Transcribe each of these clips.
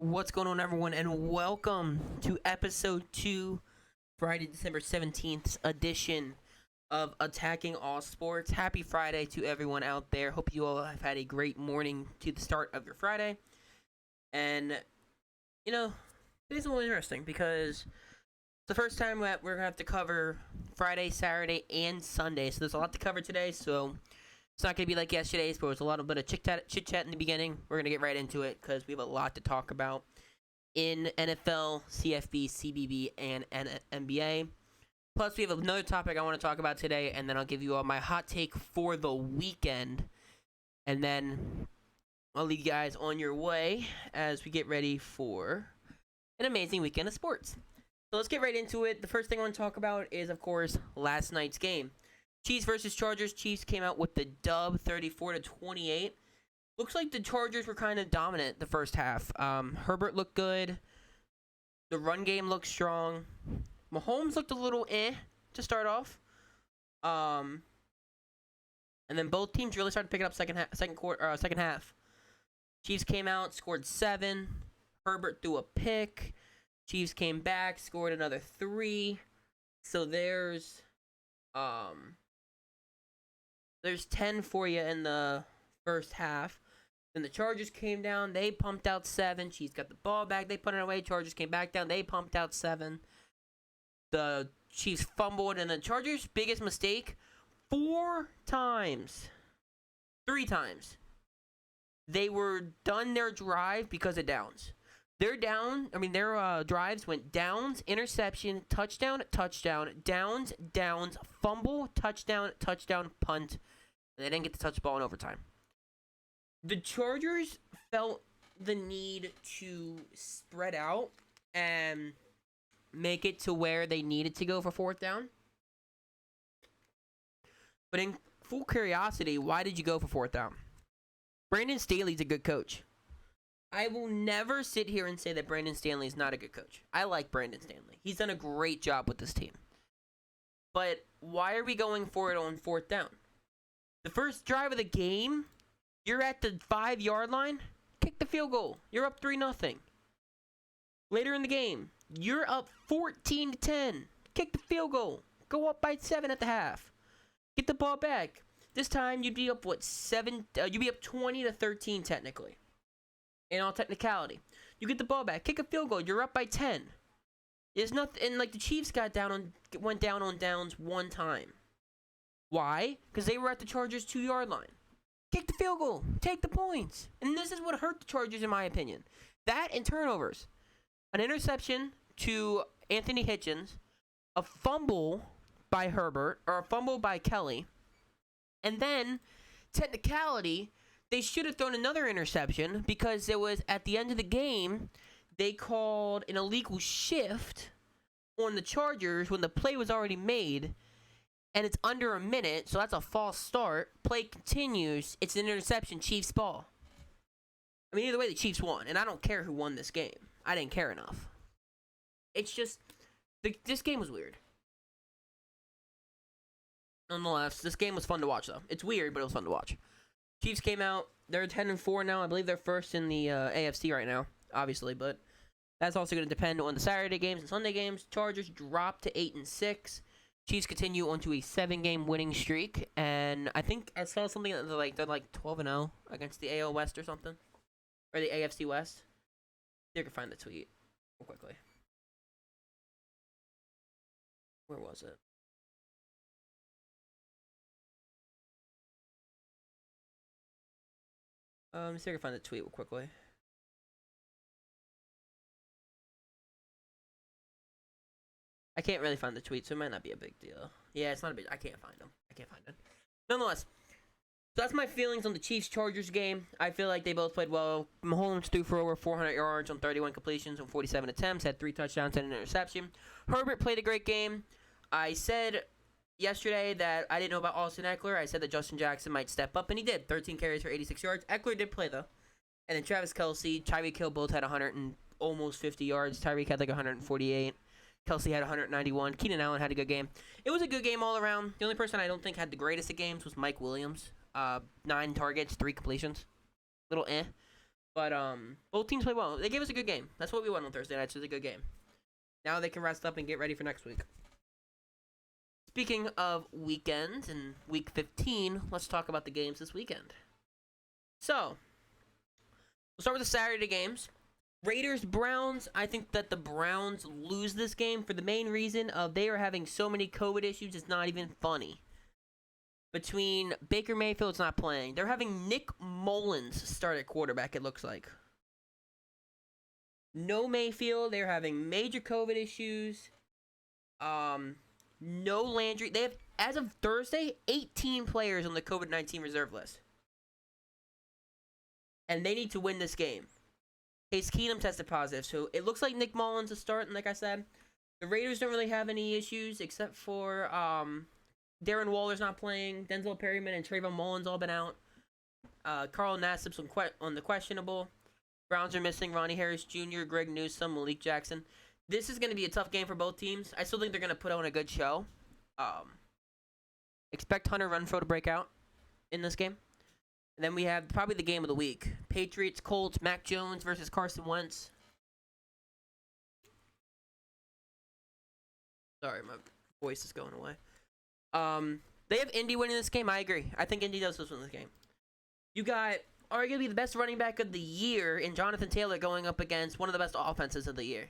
What's going on, everyone, and welcome to episode 2, Friday, December 17th edition of Attacking All Sports. Happy Friday to everyone out there. Hope you all have had a great morning to the start of your Friday. And, today's a little interesting because it's the first time that we're going to have to cover Friday, Saturday, and Sunday. So there's a lot to cover today, so it's not going to be like yesterday's, but it was a lot of bit of chit-chat in the beginning. We're going to get right into it because we have a lot to talk about in NFL, CFB, CBB, and NBA. Plus, we have another topic I want to talk about today, and then I'll give you all my hot take for the weekend. And then I'll lead you guys on your way as we get ready for an amazing weekend of sports. So let's get right into it. The first thing I want to talk about is, of course, last night's game. Chiefs versus Chargers. Chiefs came out with the dub, 34-28. Looks like the Chargers were kind of dominant the first half. Herbert looked good. The run game looked strong. Mahomes looked a little to start off. And then both teams really started picking up second half. Chiefs came out, scored 7. Herbert threw a pick. Chiefs came back, scored another 3. So there's 10 for you in the first half. Then the Chargers came down. They pumped out 7. Chiefs got the ball back. They put it away. Chargers came back down. They pumped out 7. The Chiefs fumbled. And the Chargers' biggest mistake, 3 times. They were done their drive because of downs. Their drives went downs, interception, touchdown, downs, fumble, touchdown, punt, and they didn't get to touch the ball in overtime. The Chargers felt the need to spread out and make it to where they needed to go for fourth down. But in full curiosity, why did you go for fourth down? Brandon Staley's a good coach. I will never sit here and say that Brandon Staley is not a good coach. I like Brandon Staley. He's done a great job with this team. But why are we going for it on fourth down? The first drive of the game, you're at the 5-yard line, kick the field goal. You're up 3-0. Later in the game, you're up 14-10. Kick the field goal. Go up by 7 at the half. Get the ball back. This time you'd be up 7? You'd be up 20-13 technically. In all technicality, you get the ball back, kick a field goal. You're up by 10. There's nothing, and the Chiefs went down on downs 1 time. Why? Because they were at the Chargers' 2-yard line. Kick the field goal, take the points, and this is what hurt the Chargers, in my opinion. That and turnovers, an interception to Anthony Hitchens, a fumble by Herbert or a fumble by Kelly, and then technicality. They should have thrown another interception because it was at the end of the game, they called an illegal shift on the Chargers when the play was already made, and it's under a minute, so that's a false start. Play continues. It's an interception, Chiefs ball. I mean, either way, the Chiefs won, and I don't care who won this game. I didn't care enough. It's just, this game was weird. Nonetheless, this game was fun to watch, though. It's weird, but it was fun to watch. Chiefs came out. They're 10-4 now. I believe they're first in the AFC right now, obviously, but that's also going to depend on the Saturday games and Sunday games. Chargers dropped to 8-6. Chiefs continue onto a 7-game winning streak, and I think I saw something that they're like 12-0 against the AL West or something, or the AFC West. You can find the tweet real quickly. Where was it? Let me see if I can find the tweet real quickly. I can't really find the tweet, so it might not be a big deal. Yeah, it's not a big. I can't find them. Nonetheless, so that's my feelings on the Chiefs-Chargers game. I feel like they both played well. Mahomes threw for over 400 yards on 31 completions on 47 attempts, had 3 touchdowns and an interception. Herbert played a great game. I said yesterday that I didn't know about Austin Eckler. I said that Justin Jackson might step up, and he did. 13 carries for 86 yards. Eckler did play, though. And then Travis Kelce, Tyreek Hill both had 100 and almost 50 yards. Tyreek had like 148. Kelce had 191. Keenan Allen had a good game. It was a good game all around. The only person I don't think had the greatest of games was Mike Williams. 9 targets, 3 completions. Little But both teams played well. They gave us a good game. That's what we won on Thursday night. So it was a good game. Now they can rest up and get ready for next week. Speaking of weekends and week 15, let's talk about the games this weekend. So, we'll start with the Saturday games. Raiders-Browns, I think that the Browns lose this game for the main reason of they are having so many COVID issues, it's not even funny. Between Baker Mayfield's not playing. They're having Nick Mullins start at quarterback, it looks like. No Mayfield. They're having major COVID issues. No Landry. They have, as of Thursday, 18 players on the COVID-19 reserve list. And they need to win this game. Case Keenum tested positive, so it looks like Nick Mullins is starting, like I said. The Raiders don't really have any issues except for Darren Waller's not playing. Denzel Perryman and Trayvon Mullins all been out. Carl Nassib's on the questionable. Browns are missing Ronnie Harris Jr., Greg Newsome, Malik Jackson. This is going to be a tough game for both teams. I still think they're going to put on a good show. Expect Hunter Renfrow to break out in this game. And then we have probably the game of the week. Patriots, Colts, Mac Jones versus Carson Wentz. Sorry, my voice is going away. They have Indy winning this game. I agree. I think Indy does win this game. You got arguably the best running back of the year in Jonathan Taylor going up against one of the best offenses of the year.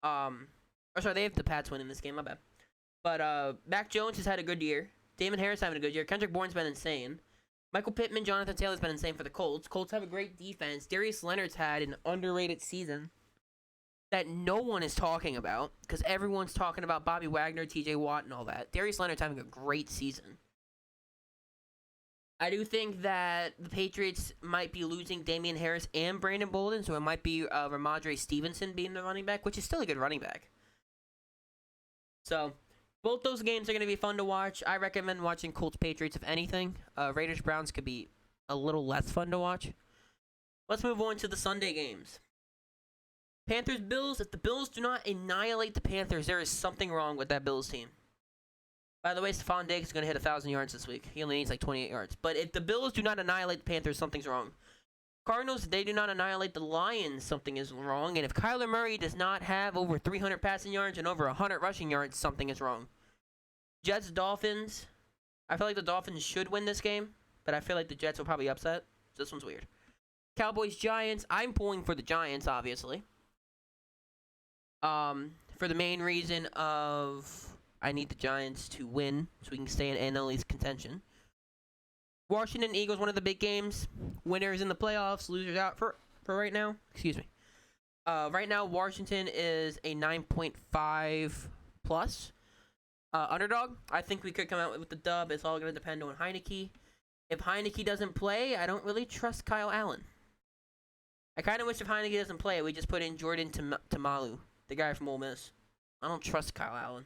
They have the Pats winning this game. My bad. But Mac Jones has had a good year. Damon Harris having a good year. Kendrick Bourne's been insane. Michael Pittman, Jonathan Taylor's been insane for the Colts. Colts have a great defense. Darius Leonard's had an underrated season that no one is talking about because everyone's talking about Bobby Wagner, TJ Watt, and all that. Darius Leonard's having a great season. I do think that the Patriots might be losing Damian Harris and Brandon Bolden, so it might be Ramondre Stevenson being the running back, which is still a good running back. So, both those games are going to be fun to watch. I recommend watching Colts-Patriots, if anything. Raiders-Browns could be a little less fun to watch. Let's move on to the Sunday games. Panthers Bills. If the Bills do not annihilate the Panthers, there is something wrong with that Bills team. By the way, Stephon Diggs is going to hit 1,000 yards this week. He only needs like 28 yards. But if the Bills do not annihilate the Panthers, something's wrong. Cardinals, if they do not annihilate the Lions, something is wrong. And if Kyler Murray does not have over 300 passing yards and over 100 rushing yards, something is wrong. Jets, Dolphins. I feel like the Dolphins should win this game, but I feel like the Jets will probably upset. So this one's weird. Cowboys, Giants. I'm pulling for the Giants, obviously. For the main reason of I need the Giants to win so we can stay in NL East contention. Washington Eagles, one of the big games. Winners in the playoffs, losers out for right now. Excuse me. Right now, Washington is a 9.5 plus underdog. I think we could come out with the dub. It's all going to depend on Heineke. If Heineke doesn't play, I don't really trust Kyle Allen. I kind of wish if Heineke doesn't play, we just put in Jordan Tamalu, the guy from Ole Miss. I don't trust Kyle Allen.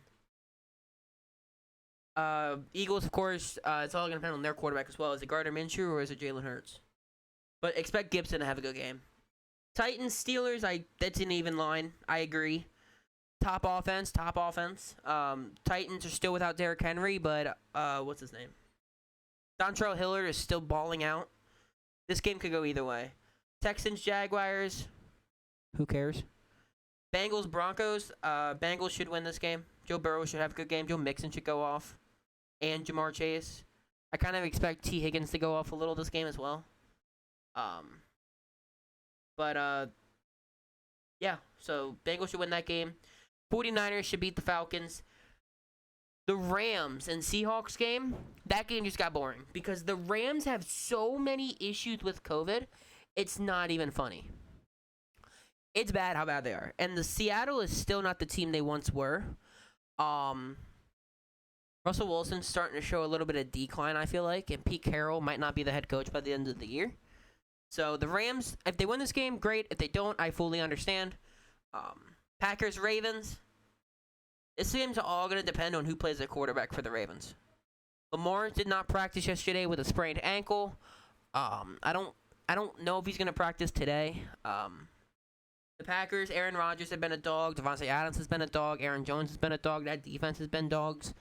Eagles, of course, it's all going to depend on their quarterback as well. Is it Gardner Minshew or is it Jalen Hurts? But expect Gibson to have a good game. Titans, Steelers, that's an even line. I agree. Top offense. Titans are still without Derrick Henry, but what's his name? Dontrell Hilliard is still balling out. This game could go either way. Texans, Jaguars. Who cares? Bengals, Broncos. Bengals should win this game. Joe Burrow should have a good game. Joe Mixon should go off. And Jamar Chase. I kind of expect T. Higgins to go off a little this game as well. Yeah. So, Bengals should win that game. 49ers should beat the Falcons. The Rams and Seahawks game, that game just got boring. Because the Rams have so many issues with COVID, it's not even funny. It's bad how bad they are. And the Seattle is still not the team they once were. Russell Wilson's starting to show a little bit of decline, I feel like. And Pete Carroll might not be the head coach by the end of the year. So the Rams, if they win this game, great. If they don't, I fully understand. Packers, Ravens. This game's all going to depend on who plays their quarterback for the Ravens. Lamar did not practice yesterday with a sprained ankle. I don't know if he's going to practice today. The Packers, Aaron Rodgers has been a dog. Devontae Adams has been a dog. Aaron Jones has been a dog. That defense has been dogs.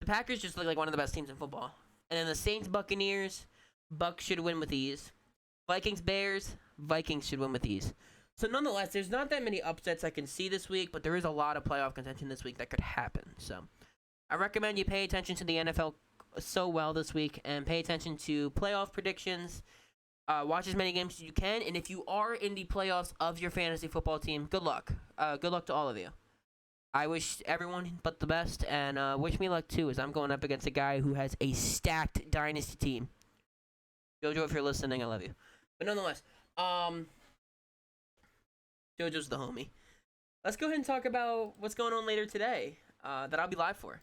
The Packers just look like one of the best teams in football. And then the Saints, Buccaneers. Bucs should win with ease. Vikings, Bears. Vikings should win with ease. So nonetheless, there's not that many upsets I can see this week, but there is a lot of playoff contention this week that could happen. So I recommend you pay attention to the NFL so well this week and pay attention to playoff predictions. Watch as many games as you can, and if you are in the playoffs of your fantasy football team, good luck. Good luck to all of you. I wish everyone but the best, and wish me luck too, as I'm going up against a guy who has a stacked dynasty team. Jojo, if you're listening, I love you. But nonetheless, Jojo's the homie. Let's go ahead and talk about what's going on later today that I'll be live for.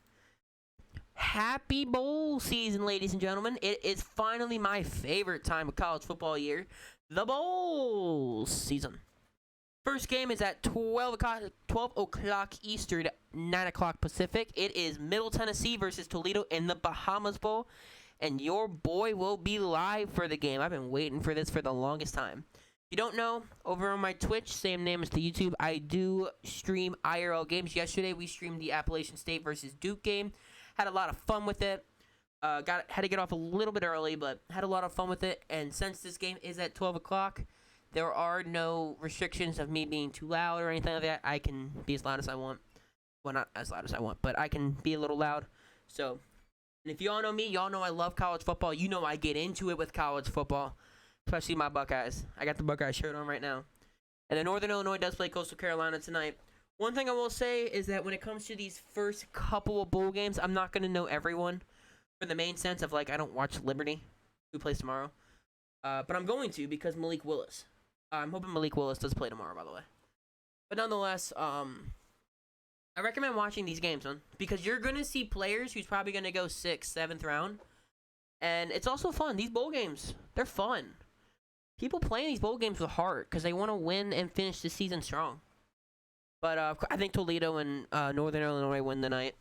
Happy bowl season, ladies and gentlemen. It is finally my favorite time of college football year, the bowl season. First game is at 12 o'clock Eastern, 9 o'clock Pacific. It is Middle Tennessee versus Toledo in the Bahamas Bowl, and your boy will be live for the game. I've been waiting for this for the longest time. If you don't know, over on my Twitch, same name as the YouTube, I do stream IRL games. Yesterday, we streamed the Appalachian State versus Duke game. Had a lot of fun with it. Had to get off a little bit early, but had a lot of fun with it. And since this game is at 12 o'clock, there are no restrictions of me being too loud or anything like that. I can be as loud as I want. Well, not as loud as I want, but I can be a little loud. So, and if y'all know me, y'all know I love college football. You know I get into it with college football, especially my Buckeyes. I got the Buckeye shirt on right now. And then Northern Illinois does play Coastal Carolina tonight. One thing I will say is that when it comes to these first couple of bowl games, I'm not going to know everyone for the main sense of, like, I don't watch Liberty, who plays tomorrow. But I'm going to because Malik Willis. I'm hoping Malik Willis does play tomorrow, by the way. But nonetheless, I recommend watching these games, man, because you're going to see players who's probably going to go 6th, 7th round. And it's also fun. These bowl games, they're fun. People playing these bowl games with heart because they want to win and finish the season strong. But I think Toledo and Northern Illinois win tonight.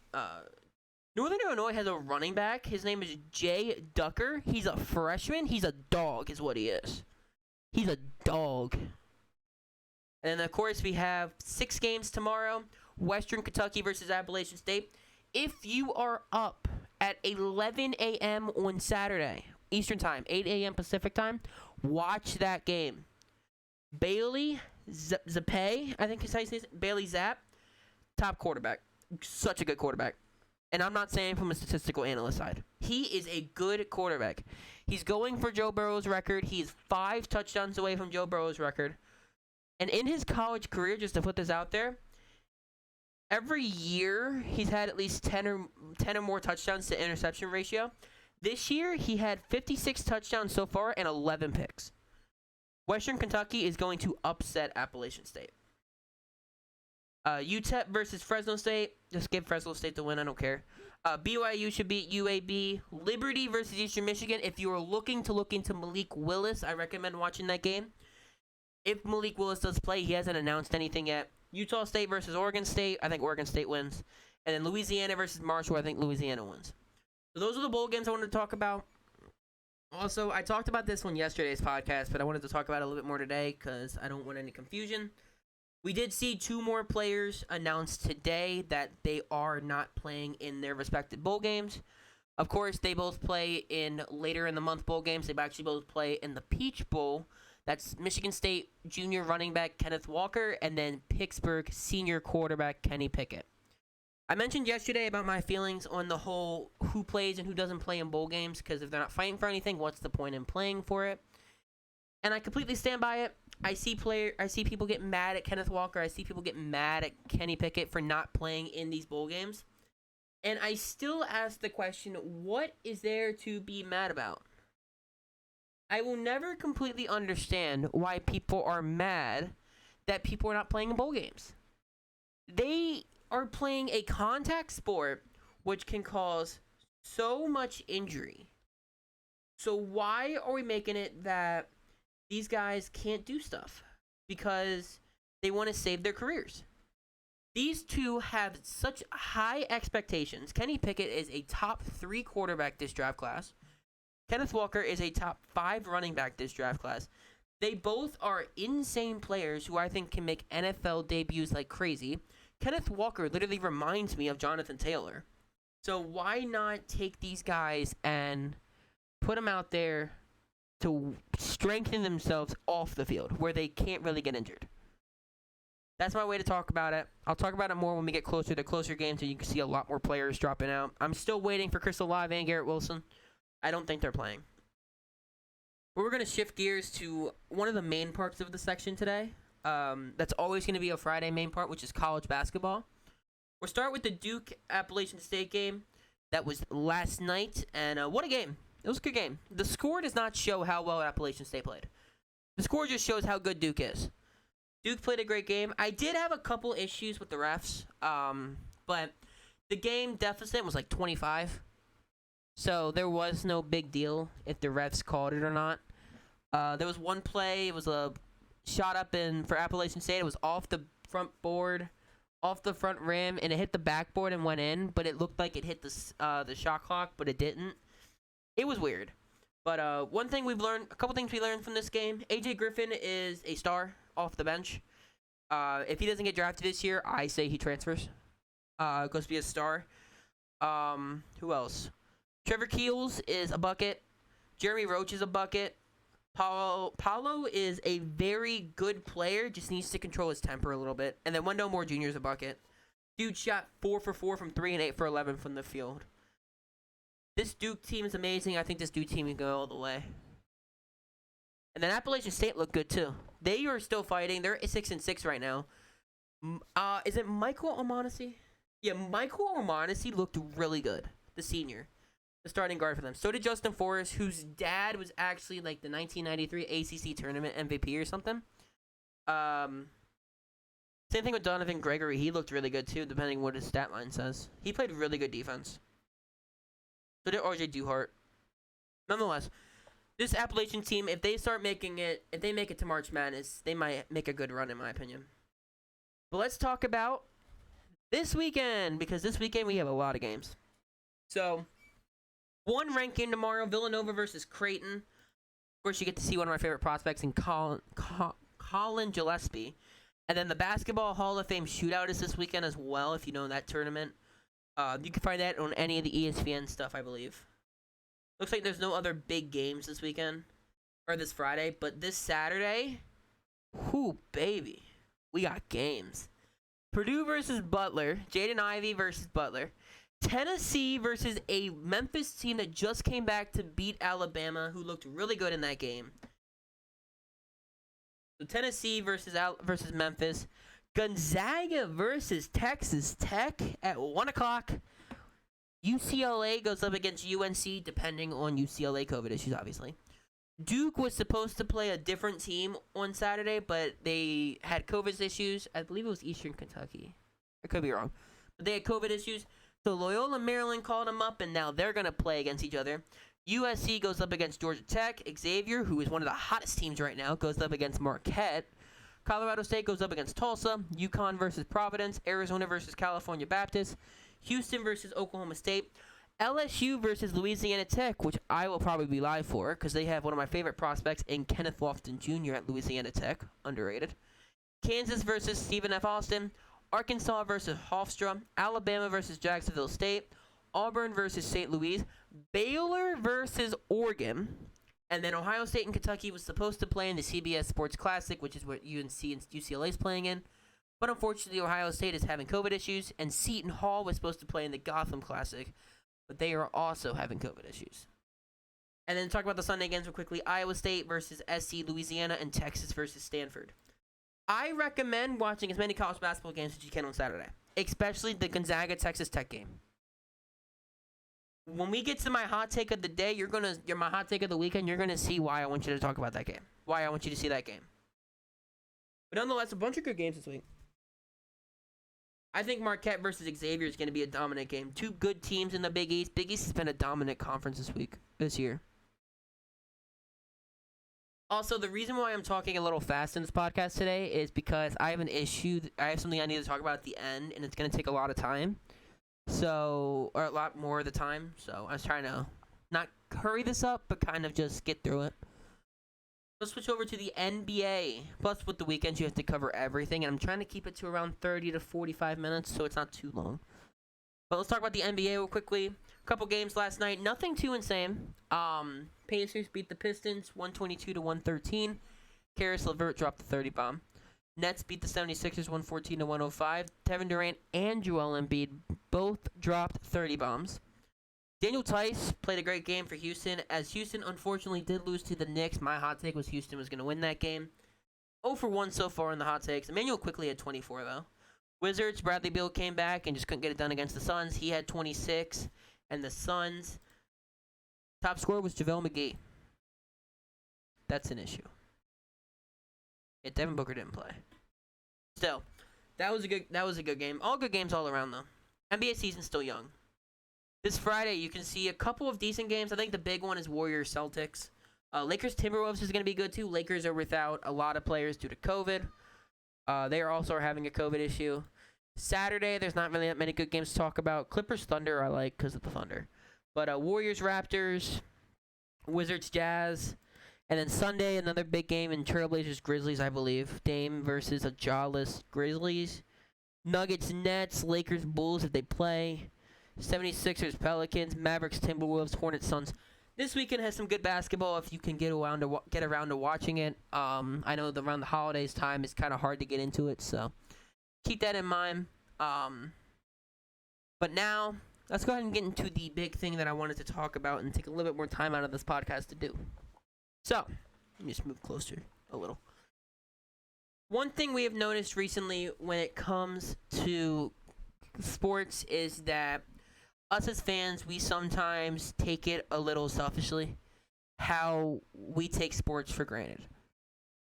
Northern Illinois has a running back. His name is Jay Ducker. He's a freshman. He's a dog is what he is. He's a dog. And then, of course, we have 6 games tomorrow. Western Kentucky versus Appalachian State. If you are up at 11 a.m. on Saturday, Eastern Time, 8 a.m. Pacific Time, watch that game. Bailey Zappi, I think is how you say it. Bailey Zapp, top quarterback. Such a good quarterback. And I'm not saying from a statistical analyst side. He is a good quarterback. He's going for Joe Burrow's record. He's 5 touchdowns away from Joe Burrow's record. And in his college career, just to put this out there, every year he's had at least 10 or more touchdowns to interception ratio. This year, he had 56 touchdowns so far and 11 picks. Western Kentucky is going to upset Appalachian State. UTEP versus Fresno State. Just give Fresno State the win. I don't care. BYU should beat UAB. Liberty versus Eastern Michigan. If you are looking to look into Malik Willis, I recommend watching that game. If Malik Willis does play, he hasn't announced anything yet. Utah State versus Oregon State. I think Oregon State wins. And then Louisiana versus Marshall. I think Louisiana wins. So those are the bowl games I wanted to talk about. Also, I talked about this on yesterday's podcast, but I wanted to talk about it a little bit more today because I don't want any confusion. We did see 2 more players announce today that they are not playing in their respective bowl games. Of course, they both play in later in the month bowl games. They actually both play in the Peach Bowl. That's Michigan State junior running back Kenneth Walker and then Pittsburgh senior quarterback Kenny Pickett. I mentioned yesterday about my feelings on the whole who plays and who doesn't play in bowl games because if they're not fighting for anything, what's the point in playing for it? And I completely stand by it. I see people get mad at Kenneth Walker. I see people get mad at Kenny Pickett for not playing in these bowl games. And I still ask the question, what is there to be mad about? I will never completely understand why people are mad that people are not playing in bowl games. They are playing a contact sport which can cause so much injury. So why are we making it that these guys can't do stuff? Because they want to save their careers. These two have such high expectations. Kenny Pickett is a top 3 quarterback this draft class. Kenneth Walker is a top 5 running back this draft class. They both are insane players who I think can make NFL debuts like crazy. Kenneth Walker literally reminds me of Jonathan Taylor. So why not take these guys and put them out there to strengthen themselves off the field where they can't really get injured. That's my way to talk about it. I'll talk about it more when we get closer to closer games, and you can see a lot more players dropping out. I'm still waiting for Chris Olave and Garrett Wilson. I don't think they're playing. But we're going to shift gears to one of the main parts of the section today. That's always going to be a Friday main part, which is college basketball. We'll start with the Duke Appalachian State game that was last night, and what a game. It was a good game. The score does not show how well Appalachian State played. The score just shows how good Duke is. Duke played a great game. I did have a couple issues with the refs, but the game deficit was like 25. So there was no big deal if the refs called it or not. There was one play. It was a shot up for Appalachian State. It was off the front board, off the front rim, and it hit the backboard and went in. But it looked like it hit the shot clock, but it didn't. It was weird. But a couple things we learned from this game. AJ Griffin is a star off the bench. If he doesn't get drafted this year, I say he transfers. Goes to be a star. Who else? Trevor Keels is a bucket. Jeremy Roach is a bucket. Paulo is a very good player, just needs to control his temper a little bit. And then Wendell Moore Jr. is a bucket. Dude shot 4 for 4 from 3 and 8 for 11 from the field. This Duke team is amazing. I think this Duke team can go all the way. And then Appalachian State looked good too. They are still fighting. They're 6-6 right now. Is it Michael O'Monesi? Yeah, Michael O'Monesi looked really good. The senior, the starting guard for them. So did Justin Forrest, whose dad was actually like the 1993 ACC tournament MVP or something. Same thing with Donovan Gregory. He looked really good too, depending on what his stat line says. He played really good defense. So did RJ Duhart. Nonetheless, this Appalachian team, if they make it to March Madness, they might make a good run, in my opinion. But let's talk about this weekend, because this weekend we have a lot of games. So, one ranked game tomorrow, Villanova versus Creighton. Of course, you get to see one of my favorite prospects in Colin Gillespie. And then the Basketball Hall of Fame shootout is this weekend as well, if you know that tournament. You can find that on any of the ESPN stuff, I believe. Looks like there's no other big games this weekend, or this Friday, but this Saturday, whoo, baby, we got games. Purdue versus Butler, Jaden Ivey versus Butler. Tennessee versus a Memphis team that just came back to beat Alabama, who looked really good in that game. So Tennessee versus Memphis. Gonzaga versus Texas Tech at 1 o'clock. UCLA goes up against UNC, depending on UCLA COVID issues, obviously. Duke was supposed to play a different team on Saturday, but they had COVID issues. I believe it was Eastern Kentucky. I could be wrong. But they had COVID issues. So Loyola Maryland called them up, and now they're going to play against each other. USC goes up against Georgia Tech. Xavier, who is one of the hottest teams right now, goes up against Marquette. Colorado State goes up against Tulsa. UConn versus Providence. Arizona versus California Baptist. Houston versus Oklahoma State. LSU versus Louisiana Tech, which I will probably be live for because they have one of my favorite prospects in Kenneth Lofton Jr. at Louisiana Tech. Underrated. Kansas versus Stephen F. Austin. Arkansas versus Hofstra. Alabama versus Jacksonville State. Auburn versus St. Louis. Baylor versus Oregon. And then Ohio State and Kentucky was supposed to play in the CBS Sports Classic, which is what UNC and UCLA is playing in. But unfortunately, Ohio State is having COVID issues, and Seton Hall was supposed to play in the Gotham Classic, but they are also having COVID issues. And then talk about the Sunday games real quickly. Iowa State versus SC Louisiana, and Texas versus Stanford. I recommend watching as many college basketball games as you can on Saturday, especially the Gonzaga-Texas Tech game. When we get to my hot take of the day, my hot take of the weekend, you're gonna see why I want you to talk about that game. Why I want you to see that game. But nonetheless, a bunch of good games this week. I think Marquette versus Xavier is gonna be a dominant game. Two good teams in the Big East. Big East has been a dominant conference this year. Also, the reason why I'm talking a little fast in this podcast today is because I have an issue. I have something I need to talk about at the end, and it's gonna take a lot of time. Or a lot more of the time. So I was trying to not hurry this up, but kind of just get through it. Let's switch over to the NBA. Plus, with the weekends, you have to cover everything, and I'm trying to keep it to around 30 to 45 minutes, so it's not too long. But let's talk about the NBA real quickly. A couple games last night. Nothing too insane. Pacers beat the Pistons 122 to 113. Karis LeVert dropped the 30 bomb. Nets beat the 76ers 114 to 105. Kevin Durant and Joel Embiid both dropped 30 bombs. Daniel Tice played a great game for Houston, as Houston unfortunately did lose to the Knicks. My hot take was Houston was going to win that game. 0 for 1 so far in the hot takes. Emmanuel quickly had 24, though. Wizards, Bradley Beal came back and just couldn't get it done against the Suns. He had 26. And the Suns' top scorer was JaVale McGee. That's an issue. Yeah, Devin Booker didn't play. Still, that was a good game. All good games all around, though. NBA season's still young. This Friday, you can see a couple of decent games. I think the big one is Warriors-Celtics. Lakers-Timberwolves is going to be good, too. Lakers are without a lot of players due to COVID. They are also having a COVID issue. Saturday, there's not really that many good games to talk about. Clippers-Thunder I like because of the Thunder. But Warriors-Raptors, Wizards-Jazz. And then Sunday, another big game in Trailblazers-Grizzlies, I believe. Dame versus a jawless Grizzlies. Nuggets-Nets, Lakers-Bulls if they play. 76ers, Pelicans, Mavericks, Timberwolves, Hornets, Suns. This weekend has some good basketball if you can get around to watching it. I know around the holidays time it's kind of hard to get into it, so keep that in mind. But now, let's go ahead and get into the big thing that I wanted to talk about and take a little bit more time out of this podcast to do. So, let me just move closer a little. One thing we have noticed recently when it comes to sports is that us as fans, we sometimes take it a little selfishly, how we take sports for granted.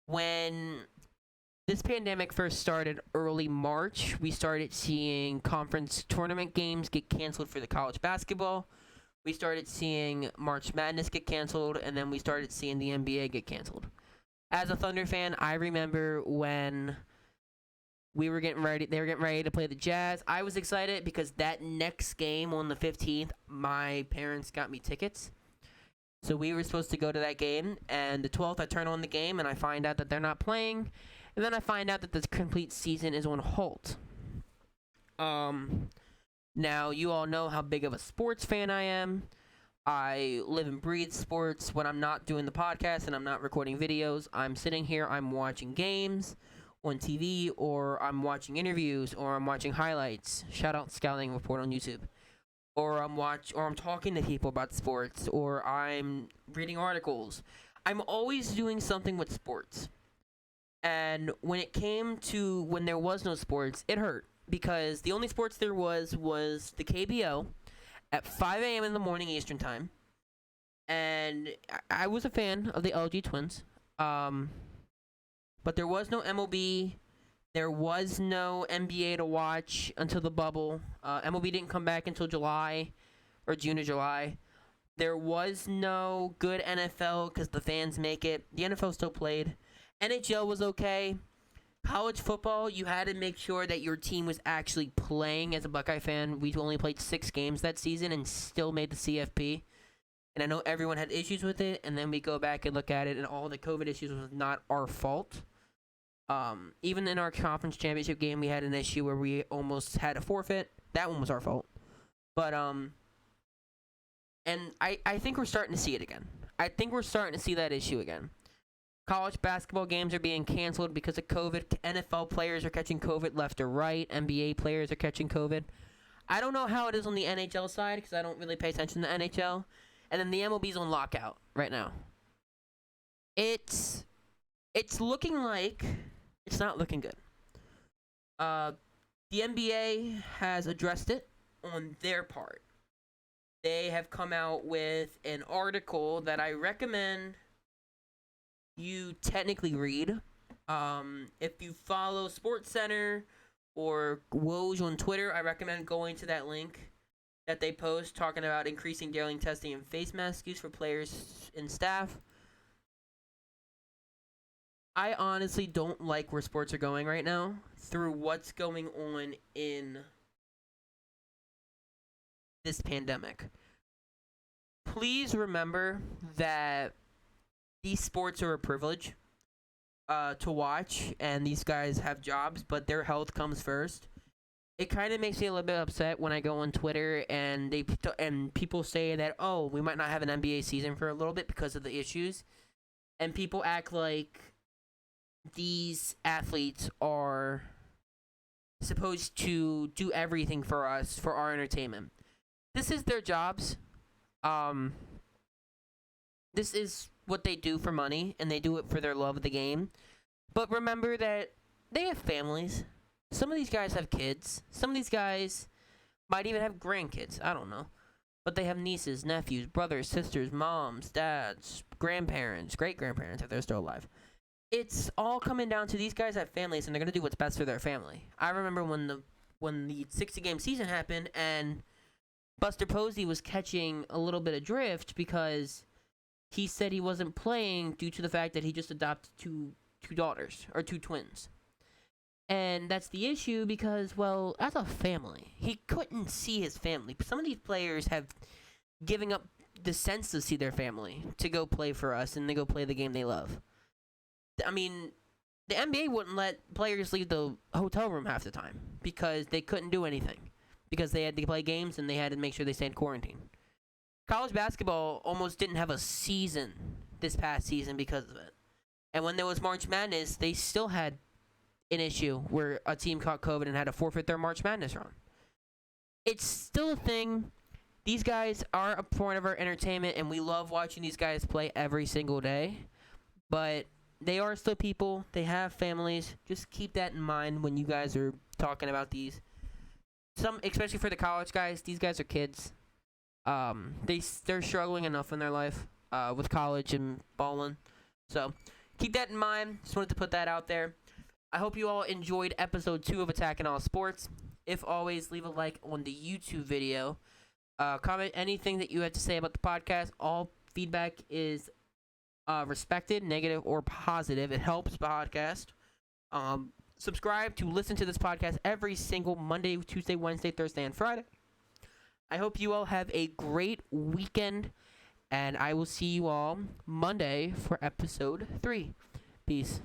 When this pandemic first started early March, we started seeing conference tournament games get canceled for the college basketball. We started seeing March Madness get canceled, and then we started seeing the NBA get canceled. As a Thunder fan, I remember when they were getting ready to play the Jazz. I was excited because that next game on the 15th, my parents got me tickets. So we were supposed to go to that game, and the 12th I turn on the game and I find out that they're not playing, and then I find out that the complete season is on hold. Now you all know how big of a sports fan I am. I live and breathe sports. When I'm not doing the podcast and I'm not recording videos, I'm sitting here, I'm watching games on TV, or I'm watching interviews, or I'm watching highlights. Shout out Scouting Report on YouTube. Or I'm talking to people about sports, or I'm reading articles. I'm always doing something with sports. And when there was no sports, it hurt, because the only sports there was the KBO at 5 a.m. in the morning Eastern time. And I was a fan of the LG Twins. But there was no MLB. There was no NBA to watch until the bubble. MLB didn't come back until July, or June or July. There was no good NFL because the fans make it. The NFL still played. NHL was okay. College football, you had to make sure that your team was actually playing. As a Buckeye fan, we only played 6 games that season and still made the CFP. And I know everyone had issues with it, and then we go back and look at it, and all the COVID issues was not our fault. Even in our conference championship game, we had an issue where we almost had a forfeit. That one was our fault. But, and I think we're starting to see it again. I think we're starting to see that issue again. College basketball games are being canceled because of COVID. NFL players are catching COVID left or right. NBA players are catching COVID. I don't know how it is on the NHL side because I don't really pay attention to the NHL. And then the MLB's on lockout right now. It's looking like it's not looking good. The NBA has addressed it on their part. They have come out with an article that I recommend you technically read. If you follow SportsCenter or Woj on Twitter, I recommend going to that link that they post talking about increasing daily testing and face mask use for players and staff. I honestly don't like where sports are going right now through what's going on in this pandemic. Please remember that these sports are a privilege to watch, and these guys have jobs, but their health comes first. it kind of makes me a little bit upset when I go on Twitter and people say that, oh, we might not have an NBA season for a little bit because of the issues, and people act like these athletes are supposed to do everything for us for our entertainment. This is their jobs. This is what they do for money, and they do it for their love of the game. But remember that they have families. Some of these guys have kids. Some of these guys might even have grandkids. I don't know. But they have nieces, nephews, brothers, sisters, moms, dads, grandparents, great-grandparents if they're still alive. It's all coming down to these guys have families, and they're going to do what's best for their family. I remember when the 60-game season happened, and Buster Posey was catching a little bit of drift because he said he wasn't playing due to the fact that he just adopted two daughters, or two twins. And that's the issue because, well, as a family, he couldn't see his family. Some of these players have given up the sense to see their family to go play for us and to go play the game they love. I mean, the NBA wouldn't let players leave the hotel room half the time because they couldn't do anything. Because they had to play games and they had to make sure they stayed quarantined. College basketball almost didn't have a season this past season because of it. And when there was March Madness, they still had an issue where a team caught COVID and had to forfeit their March Madness run. It's still a thing. These guys are a point of our entertainment, and we love watching these guys play every single day. But they are still people. They have families. Just keep that in mind when you guys are talking about these. Especially for the college guys, these guys are kids. They're struggling enough in their life with college and balling. So keep that in mind. Just wanted to put that out there. I hope you all enjoyed episode 2 of Attacking All Sports. If always, leave a like on the YouTube video. Comment anything that you had to say about the podcast. All feedback is respected, negative or positive. It helps the podcast. Subscribe to listen to this podcast every single Monday, Tuesday, Wednesday, Thursday, and Friday. I hope you all have a great weekend, and I will see you all Monday for episode 3. Peace.